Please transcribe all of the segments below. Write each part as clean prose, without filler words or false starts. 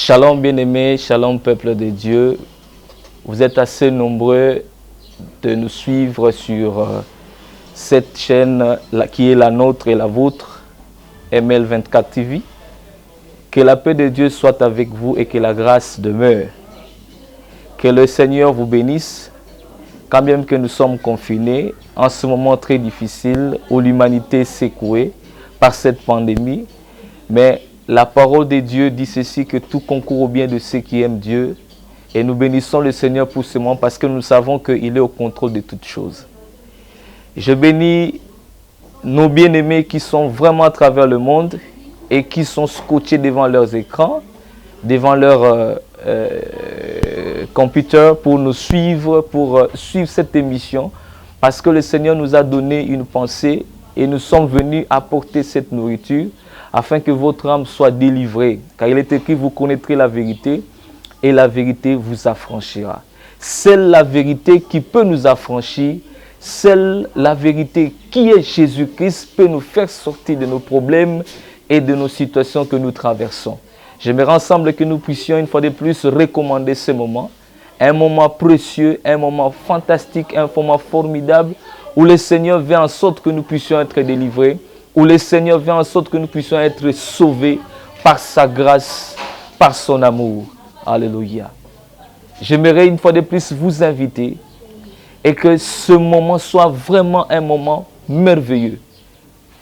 Shalom bien-aimés, shalom peuple de Dieu. Vous êtes assez nombreux de nous suivre sur cette chaîne qui est la nôtre et la vôtre, ML24 TV. Que la paix de Dieu soit avec vous et que la grâce demeure. Que le Seigneur vous bénisse, quand même que nous sommes confinés en ce moment très difficile où l'humanité est secouée par cette pandémie. Mais la parole de Dieu dit ceci, que tout concourt au bien de ceux qui aiment Dieu. Et nous bénissons le Seigneur pour ce moment parce que nous savons qu'il est au contrôle de toutes choses. Je bénis nos bien-aimés qui sont vraiment à travers le monde et qui sont scotchés devant leurs écrans, devant leur computer pour nous suivre, pour suivre cette émission. Parce que le Seigneur nous a donné une pensée et nous sommes venus apporter cette nourriture afin que votre âme soit délivrée. Car il est écrit, vous connaîtrez la vérité et la vérité vous affranchira. Seule la vérité qui peut nous affranchir, seule la vérité qui est Jésus-Christ peut nous faire sortir de nos problèmes et de nos situations que nous traversons. J'aimerais ensemble que nous puissions une fois de plus recommander ce moment. Un moment précieux, un moment fantastique, un moment formidable où le Seigneur veut en sorte que nous puissions être délivrés, où le Seigneur veut en sorte que nous puissions être sauvés par sa grâce, par son amour. Alléluia. J'aimerais une fois de plus vous inviter et que ce moment soit vraiment un moment merveilleux.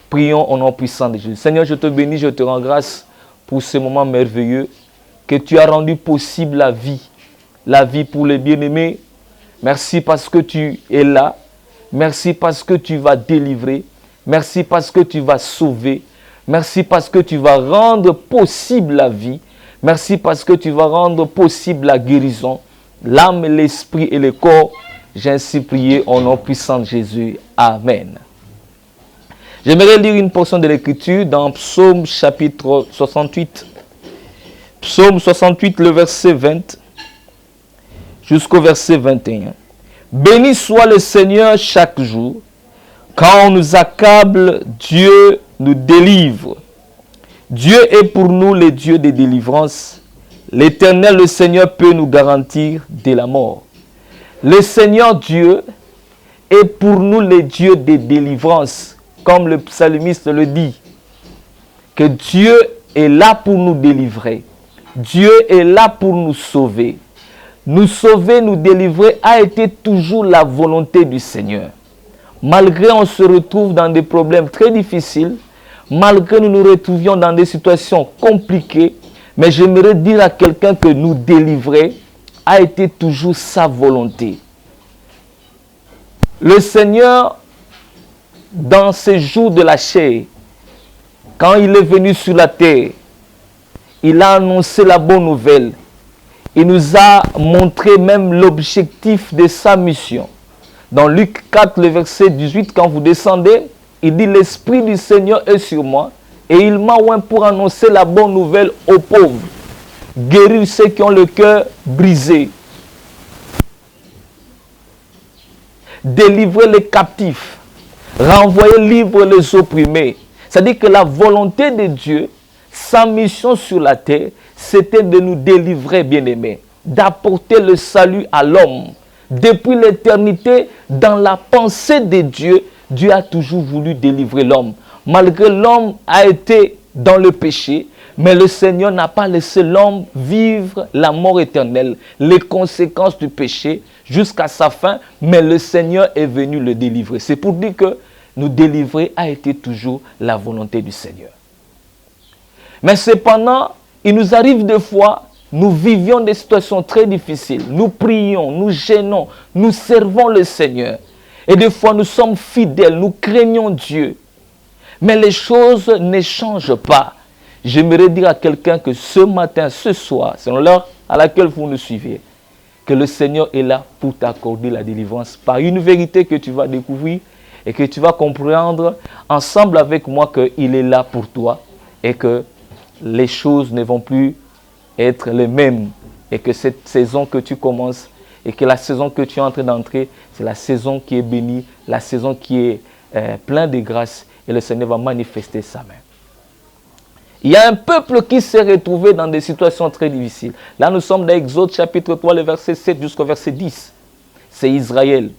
Prions au nom puissant de Jésus. Seigneur, je te bénis, je te rends grâce pour ce moment merveilleux que tu as rendu possible la vie pour les bien-aimés. Merci parce que tu es là. Merci parce que tu vas délivrer. Merci parce que tu vas sauver. Merci parce que tu vas rendre possible la vie. Merci parce que tu vas rendre possible la guérison, l'âme, l'esprit et le corps. J'ai ainsi prié au nom puissant de Jésus. Amen. J'aimerais lire une portion de l'Écriture dans Psaume chapitre 68. Psaume 68, le verset 20 jusqu'au verset 21. Béni soit le Seigneur chaque jour. Quand on nous accable, Dieu nous délivre. Dieu est pour nous le Dieu de délivrance. L'Éternel, le Seigneur, peut nous garantir de la mort. Le Seigneur Dieu est pour nous le Dieu de délivrance, comme le psalmiste le dit. Que Dieu est là pour nous délivrer. Dieu est là pour nous sauver. Nous sauver, nous délivrer a été toujours la volonté du Seigneur. Malgré on se retrouve dans des problèmes très difficiles, malgré nous nous retrouvions dans des situations compliquées, mais j'aimerais dire à quelqu'un que nous délivrer a été toujours sa volonté. Le Seigneur, dans ces jours de la chair, quand il est venu sur la terre, il a annoncé la bonne nouvelle. Il nous a montré même l'objectif de sa mission. Dans Luc 4, le verset 18, quand vous descendez, il dit « L'Esprit du Seigneur est sur moi et il m'a oint pour annoncer la bonne nouvelle aux pauvres, guérir ceux qui ont le cœur brisé, délivrer les captifs, renvoyer libres les opprimés. » C'est-à-dire que la volonté de Dieu, sa mission sur la terre, c'était de nous délivrer, bien-aimés, d'apporter le salut à l'homme. Depuis l'éternité, dans la pensée de Dieu, Dieu a toujours voulu délivrer l'homme. Malgré l'homme a été dans le péché, mais le Seigneur n'a pas laissé l'homme vivre la mort éternelle, les conséquences du péché jusqu'à sa fin, mais le Seigneur est venu le délivrer. C'est pour dire que nous délivrer a été toujours la volonté du Seigneur. Mais cependant, il nous arrive des fois, nous vivions des situations très difficiles. Nous prions, nous gênons, nous servons le Seigneur. Et des fois, nous sommes fidèles, nous craignons Dieu. Mais les choses ne changent pas. J'aimerais dire à quelqu'un que ce matin, ce soir, selon l'heure à laquelle vous nous suivez, que le Seigneur est là pour t'accorder la délivrance par une vérité que tu vas découvrir et que tu vas comprendre ensemble avec moi qu'il est là pour toi et que les choses ne vont plus être les mêmes et que cette saison que tu commences et que la saison que tu es en train d'entrer, c'est la saison qui est bénie, la saison qui est pleine de grâce et le Seigneur va manifester sa main. Il y a un peuple qui s'est retrouvé dans des situations très difficiles. Là, nous sommes dans Exode chapitre 3, le verset 7 jusqu'au verset 10. C'est Israël.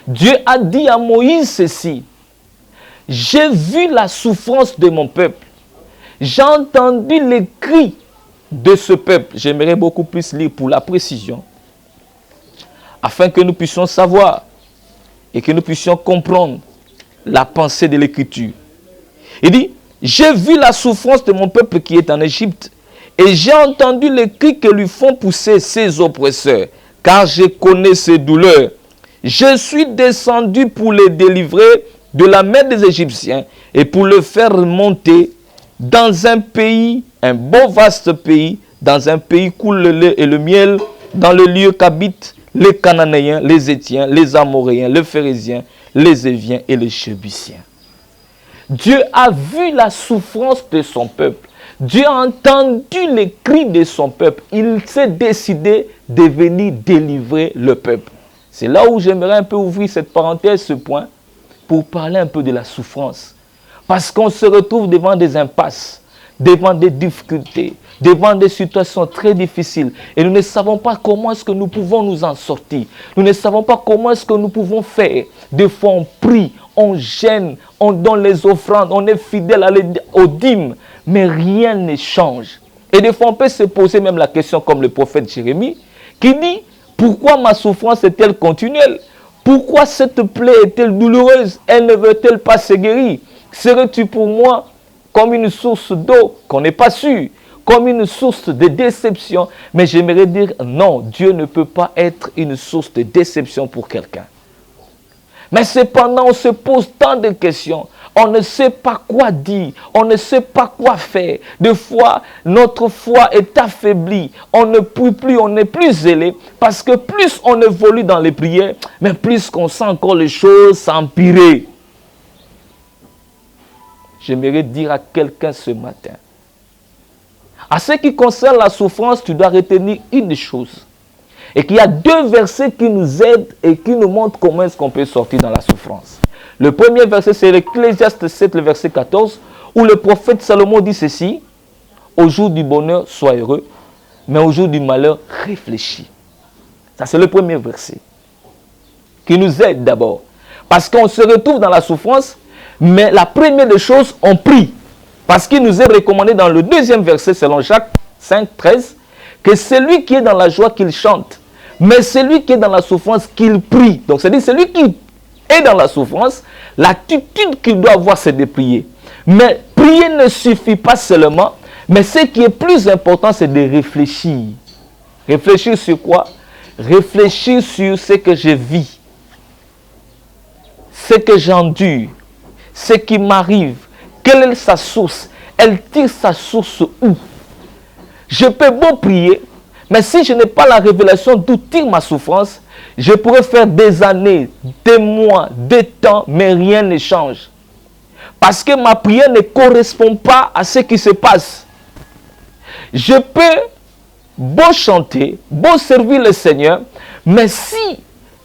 Dieu a dit à Moïse ceci. J'ai vu la souffrance de mon peuple. J'ai entendu les cris de ce peuple. J'aimerais beaucoup plus lire pour la précision, afin que nous puissions savoir et que nous puissions comprendre la pensée de l'Écriture. Il dit, j'ai vu la souffrance de mon peuple qui est en Égypte, et j'ai entendu les cris que lui font pousser ses oppresseurs, car je connais ses douleurs. Je suis descendu pour les délivrer de la main des Égyptiens et pour le faire monter dans un pays, un beau vaste pays, dans un pays coule le lait et le miel, dans le lieu qu'habitent les Cananéens, les Étiens, les Amoréens, les Phérésiens, les Éviens et les Jébusiens. Dieu a vu la souffrance de son peuple. Dieu a entendu les cris de son peuple. Il s'est décidé de venir délivrer le peuple. C'est là où j'aimerais un peu ouvrir cette parenthèse, ce point, pour parler un peu de la souffrance. Parce qu'on se retrouve devant des impasses, devant des difficultés, devant des situations très difficiles. Et nous ne savons pas comment est-ce que nous pouvons nous en sortir. Nous ne savons pas comment est-ce que nous pouvons faire. Des fois, on prie, on gêne, on donne les offrandes, on est fidèle aux dîmes, mais rien ne change. Et des fois, on peut se poser même la question comme le prophète Jérémie, qui dit, pourquoi ma souffrance est-elle continuelle? Pourquoi cette plaie est-elle douloureuse? Elle ne veut-elle pas se guérir? Serais-tu pour moi comme une source d'eau qu'on n'est pas sûr, comme une source de déception? Mais j'aimerais dire non, Dieu ne peut pas être une source de déception pour quelqu'un. Mais cependant, on se pose tant de questions. On ne sait pas quoi dire. On ne sait pas quoi faire. Des fois, notre foi est affaiblie. On ne prie plus, on n'est plus zélé. Parce que plus on évolue dans les prières, mais plus qu'on sent encore les choses s'empirer. J'aimerais dire à quelqu'un ce matin. À ce qui concerne la souffrance, tu dois retenir une chose. Et qu'il y a deux versets qui nous aident et qui nous montrent comment est-ce qu'on peut sortir dans la souffrance. Le premier verset, c'est l'Ecclésiaste 7, le verset 14, où le prophète Salomon dit ceci, « Au jour du bonheur, sois heureux, mais au jour du malheur, réfléchis. » Ça, c'est le premier verset qui nous aide d'abord. Parce qu'on se retrouve dans la souffrance, mais la première des choses, on prie. Parce qu'il nous est recommandé dans le deuxième verset, selon Jacques 5, 13, que celui qui est dans la joie, qu'il chante. Mais celui qui est dans la souffrance, qu'il prie. Donc, c'est-à-dire celui qui est dans la souffrance, l'attitude qu'il doit avoir, c'est de prier. Mais prier ne suffit pas seulement, mais ce qui est plus important, c'est de réfléchir. Réfléchir sur quoi? Réfléchir sur ce que je vis, ce que j'endure, ce qui m'arrive. Quelle est sa source? Elle tire sa source où? Je peux beau prier, mais si je n'ai pas la révélation d'où tire ma souffrance, je pourrais faire des années, des mois, des temps, mais rien ne change. Parce que ma prière ne correspond pas à ce qui se passe. Je peux beau chanter, beau servir le Seigneur, mais si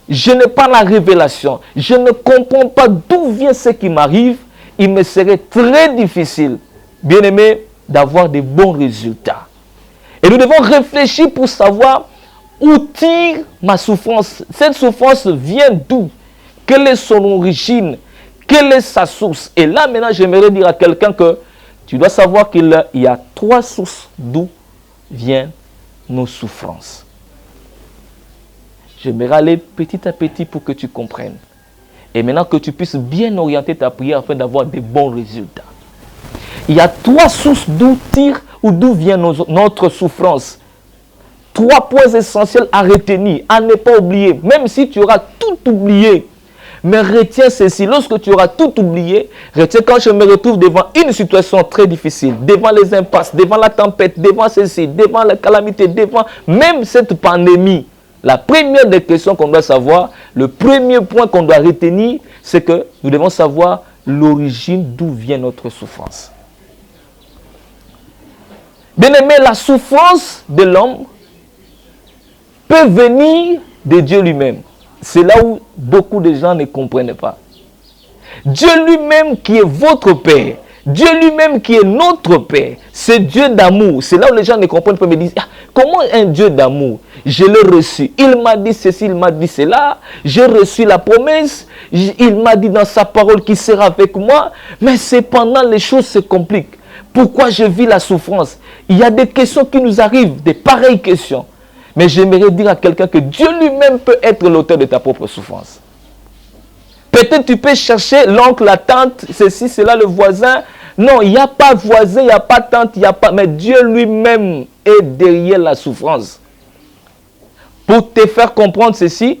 je n'ai pas la révélation, je ne comprends pas d'où vient ce qui m'arrive, il me serait très difficile, bien aimé, d'avoir de bons résultats. Et nous devons réfléchir pour savoir où tire ma souffrance. Cette souffrance vient d'où? Quelle est son origine? Quelle est sa source? Et là, maintenant, j'aimerais dire à quelqu'un que tu dois savoir qu'il y a trois sources d'où viennent nos souffrances. J'aimerais aller petit à petit pour que tu comprennes. Et maintenant que tu puisses bien orienter ta prière afin d'avoir de bons résultats. Il y a trois sources d'où tire ou d'où vient notre souffrance. Trois points essentiels à retenir, à ne pas oublier. Même si tu auras tout oublié, mais retiens ceci. Lorsque tu auras tout oublié, retiens quand je me retrouve devant une situation très difficile, devant les impasses, devant la tempête, devant ceci, devant la calamité, devant même cette pandémie. La première des questions qu'on doit savoir, le premier point qu'on doit retenir, c'est que nous devons savoir l'origine d'où vient notre souffrance. Bien-aimé, la souffrance de l'homme peut venir de Dieu lui-même. C'est là où beaucoup de gens ne comprennent pas. Dieu lui-même qui est votre Père, Dieu lui-même qui est notre Père, c'est Dieu d'amour. C'est là où les gens ne comprennent pas, mais disent, ah, comment un Dieu d'amour? Je l'ai reçu. Il m'a dit ceci, il m'a dit cela. J'ai reçu la promesse. Il m'a dit dans sa parole qu'il sera avec moi. Mais cependant, les choses se compliquent. Pourquoi je vis la souffrance? Il y a des questions qui nous arrivent, des pareilles questions. Mais j'aimerais dire à quelqu'un que Dieu lui-même peut être l'auteur de ta propre souffrance. Peut-être tu peux chercher l'oncle, la tante, ceci, cela, le voisin. Non, il n'y a pas de voisin, il n'y a pas de tante, il n'y a pas... Mais Dieu lui-même est derrière la souffrance. Pour te faire comprendre ceci,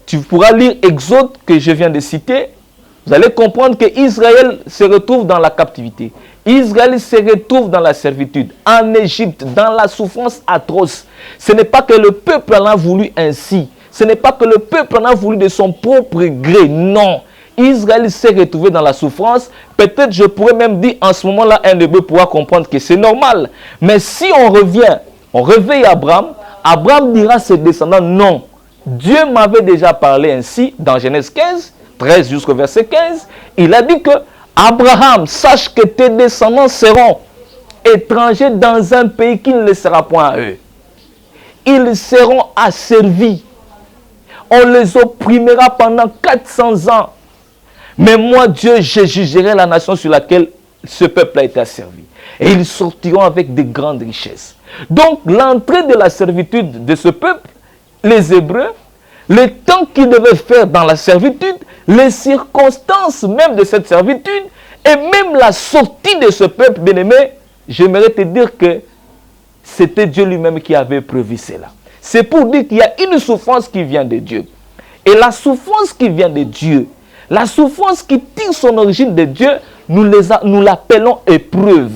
tu pourras lire Exode que je viens de citer. Vous allez comprendre que Israël se retrouve dans la captivité. Israël se retrouve dans la servitude, en Égypte, dans la souffrance atroce. Ce n'est pas que le peuple en a voulu ainsi. Ce n'est pas que le peuple en a voulu de son propre gré. Non. Israël s'est retrouvé dans la souffrance. Peut-être je pourrais même dire en ce moment-là, un hébreu pourra comprendre que c'est normal. Mais si on revient, on réveille Abraham, Abraham dira à ses descendants, non. Dieu m'avait déjà parlé ainsi dans Genèse 15, 13 jusqu'au verset 15. Il a dit que Abraham, sache que tes descendants seront étrangers dans un pays qui ne les sera point à eux. Ils seront asservis. On les opprimera pendant 400 ans. Mais moi, Dieu, je jugerai la nation sur laquelle ce peuple a été asservi. Et ils sortiront avec de grandes richesses. Donc, l'entrée de la servitude de ce peuple, les Hébreux, le temps qu'ils devaient faire dans la servitude, les circonstances même de cette servitude, et même la sortie de ce peuple, bien-aimé, j'aimerais te dire que c'était Dieu lui-même qui avait prévu cela. C'est pour dire qu'il y a une souffrance qui vient de Dieu. Et la souffrance qui vient de Dieu, la souffrance qui tire son origine de Dieu, nous l'appelons épreuve.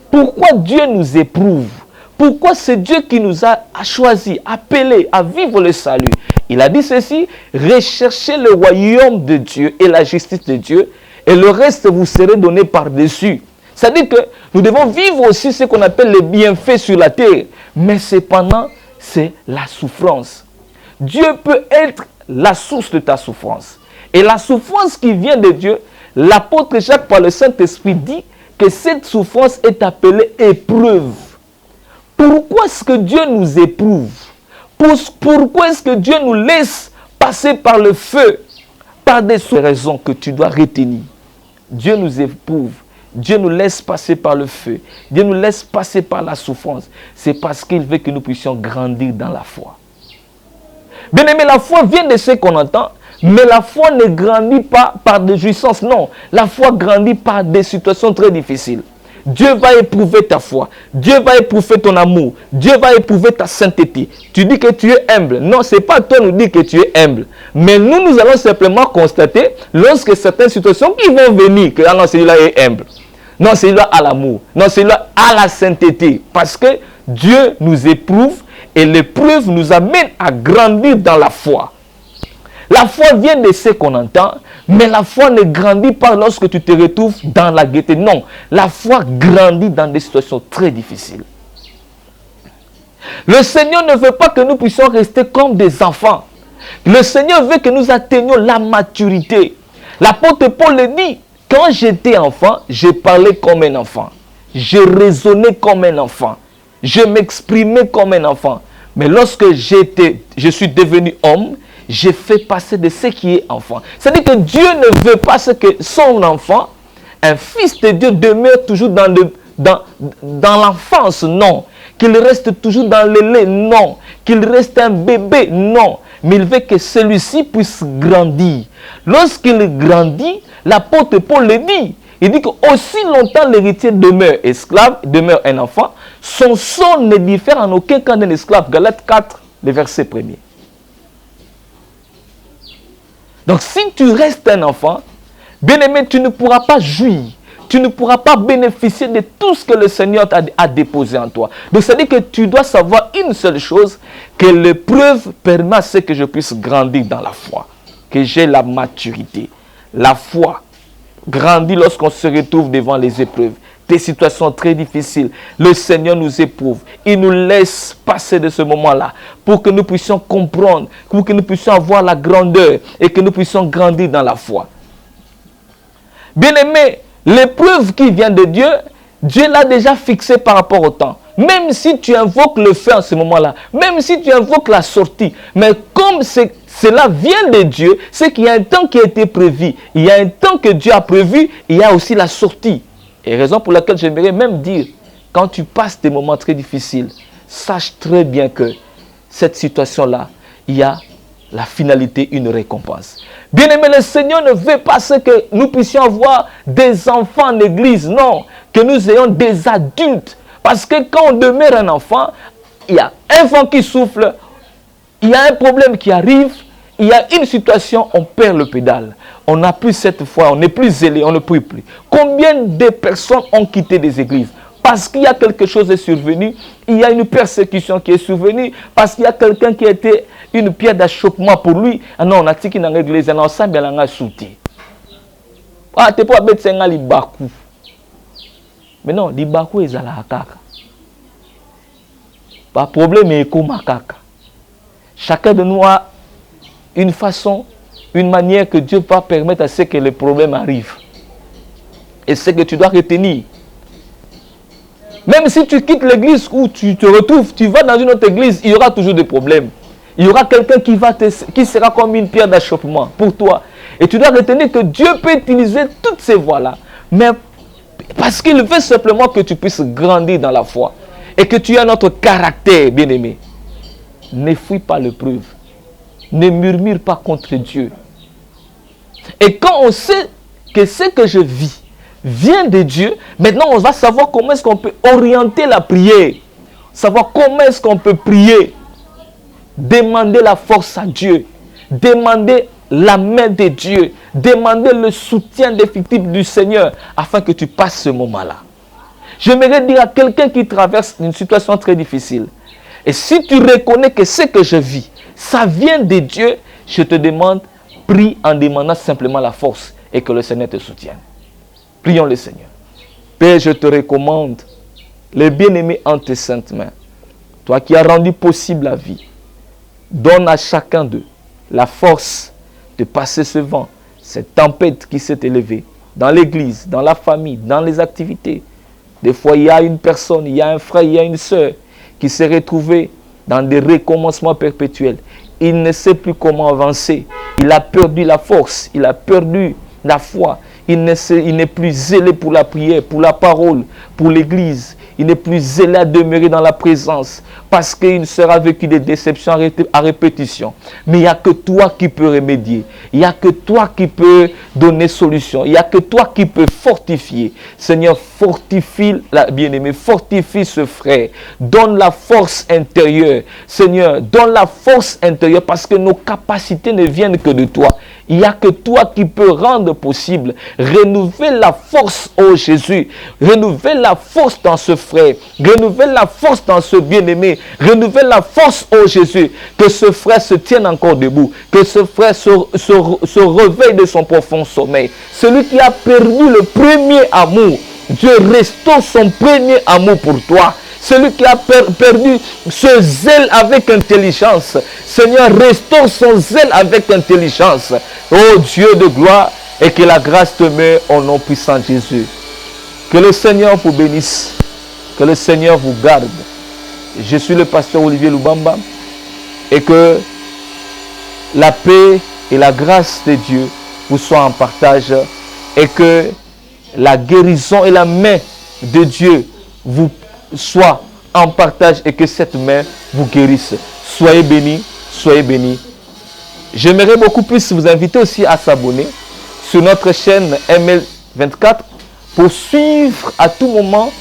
Pourquoi Dieu nous éprouve? Pourquoi c'est Dieu qui nous a choisis, appelés à vivre le salut? Il a dit ceci, recherchez le royaume de Dieu et la justice de Dieu, et le reste vous serez donné par-dessus. C'est-à-dire que nous devons vivre aussi ce qu'on appelle les bienfaits sur la terre. Mais cependant, c'est la souffrance. Dieu peut être la source de ta souffrance. Et la souffrance qui vient de Dieu, l'apôtre Jacques par le Saint-Esprit dit que cette souffrance est appelée épreuve. Pourquoi est-ce que Dieu nous éprouve? Pourquoi est-ce que Dieu nous laisse passer par le feu? Par des raisons que tu dois retenir. Dieu nous éprouve. Dieu nous laisse passer par le feu. Dieu nous laisse passer par la souffrance. C'est parce qu'il veut que nous puissions grandir dans la foi. Bien aimé, la foi vient de ce qu'on entend, mais la foi ne grandit pas par des jouissances. Non, la foi grandit par des situations très difficiles. Dieu va éprouver ta foi. Dieu va éprouver ton amour. Dieu va éprouver ta sainteté. Tu dis que tu es humble. Non, ce n'est pas toi nous dire que tu es humble. Mais nous allons simplement constater, lorsque certaines situations qui vont venir, que ah non, celui-là est humble. Non, celui-là a l'amour. Non, celui-là a la sainteté. Parce que Dieu nous éprouve et l'épreuve nous amène à grandir dans la foi. La foi vient de ce qu'on entend, mais la foi ne grandit pas lorsque tu te retrouves dans la gaieté. Non, la foi grandit dans des situations très difficiles. Le Seigneur ne veut pas que nous puissions rester comme des enfants. Le Seigneur veut que nous atteignions la maturité. L'apôtre Paul le dit, quand j'étais enfant, je parlais comme un enfant. Je raisonnais comme un enfant. Je m'exprimais comme un enfant. Mais lorsque je suis devenu homme, j'ai fait passer de ce qui est enfant. C'est-à-dire que Dieu ne veut pas que son enfant, un fils de Dieu, demeure toujours dans l'enfance, non. Qu'il reste toujours dans le lait, non. Qu'il reste un bébé, non. Mais il veut que celui-ci puisse grandir. Lorsqu'il grandit, l'apôtre Paul le dit. Il dit qu'aussi longtemps l'héritier demeure esclave, demeure un enfant, son sort ne diffère en aucun cas d'un esclave. Galates 4, le verset 1er. Donc si tu restes un enfant, bien aimé, tu ne pourras pas jouir. Tu ne pourras pas bénéficier de tout ce que le Seigneur a déposé en toi. Donc ça veut dire que tu dois savoir une seule chose, que l'épreuve permet à ce que je puisse grandir dans la foi. Que j'ai la maturité. La foi grandit lorsqu'on se retrouve devant les épreuves. Des situations très difficiles. Le Seigneur nous éprouve. Il nous laisse passer de ce moment-là pour que nous puissions comprendre, pour que nous puissions avoir la grandeur et que nous puissions grandir dans la foi. Bien-aimés, L'épreuve qui vient de Dieu, Dieu l'a déjà fixée par rapport au temps. Même si tu invoques le feu en ce moment-là, même si tu invoques la sortie, mais comme cela vient de Dieu, c'est qu'il y a un temps qui a été prévu. Il y a un temps que Dieu a prévu, il y a aussi la sortie. Et raison pour laquelle j'aimerais même dire, quand tu passes des moments très difficiles, sache très bien que cette situation-là, il y a la finalité, une récompense. Bien aimé, le Seigneur ne veut pas que nous puissions avoir des enfants en église, non, que nous ayons des adultes. Parce que quand on demeure un enfant, il y a un vent qui souffle, il y a un problème qui arrive, il y a une situation, on perd le pédale. On n'a plus cette foi, on n'est plus zélé, on ne prie plus. Combien de personnes ont quitté des églises? Parce qu'il y a quelque chose qui est survenu, il y a une persécution qui est survenue, parce qu'il y a quelqu'un qui a été une pierre d'achoppement pour lui. Ah non, on a dit qu'il y a une église, on a ensemble, on a sauté. Ah, tu peux pas mettre ça libakou. Mais non, libakou est à la kaka. Pas problème est comme kaka. Chacun de nous a une façon, une manière que Dieu va permettre à ce que les problèmes arrivent. Et c'est que tu dois retenir. Même si tu quittes l'église où tu te retrouves, tu vas dans une autre église, il y aura toujours des problèmes. Il y aura quelqu'un qui sera comme une pierre d'achoppement pour toi. Et tu dois retenir que Dieu peut utiliser toutes ces voies-là. Mais parce qu'il veut simplement que tu puisses grandir dans la foi. Et que tu aies notre caractère, bien-aimé. Ne fuis pas l'épreuve. Ne murmure pas contre Dieu. Et quand on sait que ce que je vis vient de Dieu, maintenant on va savoir comment est-ce qu'on peut orienter la prière. Savoir comment est-ce qu'on peut prier. Demander la force à Dieu. Demander la main de Dieu. Demander le soutien définitif du Seigneur afin que tu passes ce moment-là. J'aimerais dire à quelqu'un qui traverse une situation très difficile. Et si tu reconnais que ce que je vis, ça vient de Dieu, je te demande, prie en demandant simplement la force et que le Seigneur te soutienne. Prions le Seigneur. Père, je te recommande les bien-aimés en tes saintes mains. Toi qui as rendu possible la vie, donne à chacun d'eux la force de passer ce vent, cette tempête qui s'est élevée dans l'église, dans la famille, dans les activités. Des fois, il y a une personne, il y a un frère, il y a une sœur qui s'est retrouvé dans des recommencements perpétuels. Il ne sait plus comment avancer. Il a perdu la force, il a perdu la foi. Il n'est plus zélé pour la prière, pour la parole, pour l'église. Il n'est plus zélé à demeurer dans la présence parce qu'il sera vécu des déceptions à répétition. Mais il n'y a que toi qui peux remédier. Il n'y a que toi qui peux donner solution. Il n'y a que toi qui peux fortifier. Seigneur, fortifie la bien-aimée, fortifie ce frère. Donne la force intérieure. Seigneur, donne la force intérieure parce que nos capacités ne viennent que de toi. Il n'y a que toi qui peux rendre possible. Renouvelle la force, oh Jésus. Renouvelle la force dans ce frère. Renouvelle la force dans ce bien-aimé. Renouvelle la force, oh Jésus. Que ce frère se tienne encore debout. Que ce frère se réveille de son profond sommeil. Celui qui a perdu le premier amour, Dieu restaure son premier amour pour toi. Celui qui a perdu ce zèle avec intelligence, Seigneur, restaure son zèle avec intelligence. Oh Dieu de gloire, et que la grâce te mette au nom puissant de Jésus. Que le Seigneur vous bénisse. Que le Seigneur vous garde. Je suis le pasteur Olivier Lubamba. Et que la paix et la grâce de Dieu vous soient en partage. Et que la guérison et la main de Dieu vous soit en partage et que cette main vous guérisse. Soyez bénis, soyez bénis. J'aimerais beaucoup plus vous inviter aussi à s'abonner sur notre chaîne ML24 pour suivre à tout moment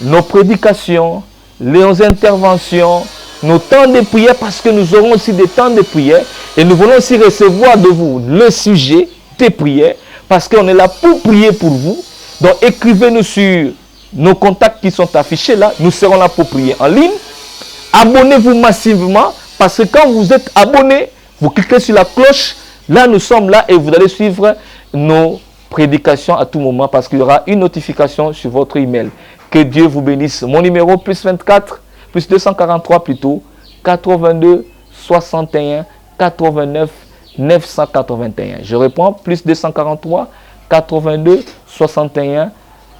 nos prédications, nos interventions, nos temps de prière, parce que nous aurons aussi des temps de prière et nous voulons aussi recevoir de vous le sujet des prières parce qu'on est là pour prier pour vous. Donc écrivez-nous sur nos contacts qui sont affichés là, nous serons là pour prier en ligne. Abonnez-vous massivement parce que quand vous êtes abonné, vous cliquez sur la cloche, là nous sommes là et vous allez suivre nos prédications à tout moment parce qu'il y aura une notification sur votre email. Que Dieu vous bénisse. Mon numéro plus 24, plus 243 plutôt, 82 61 89 981. Je réponds plus 243 82 61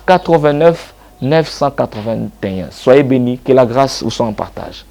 89 981. Soyez bénis, que la grâce vous soit en partage.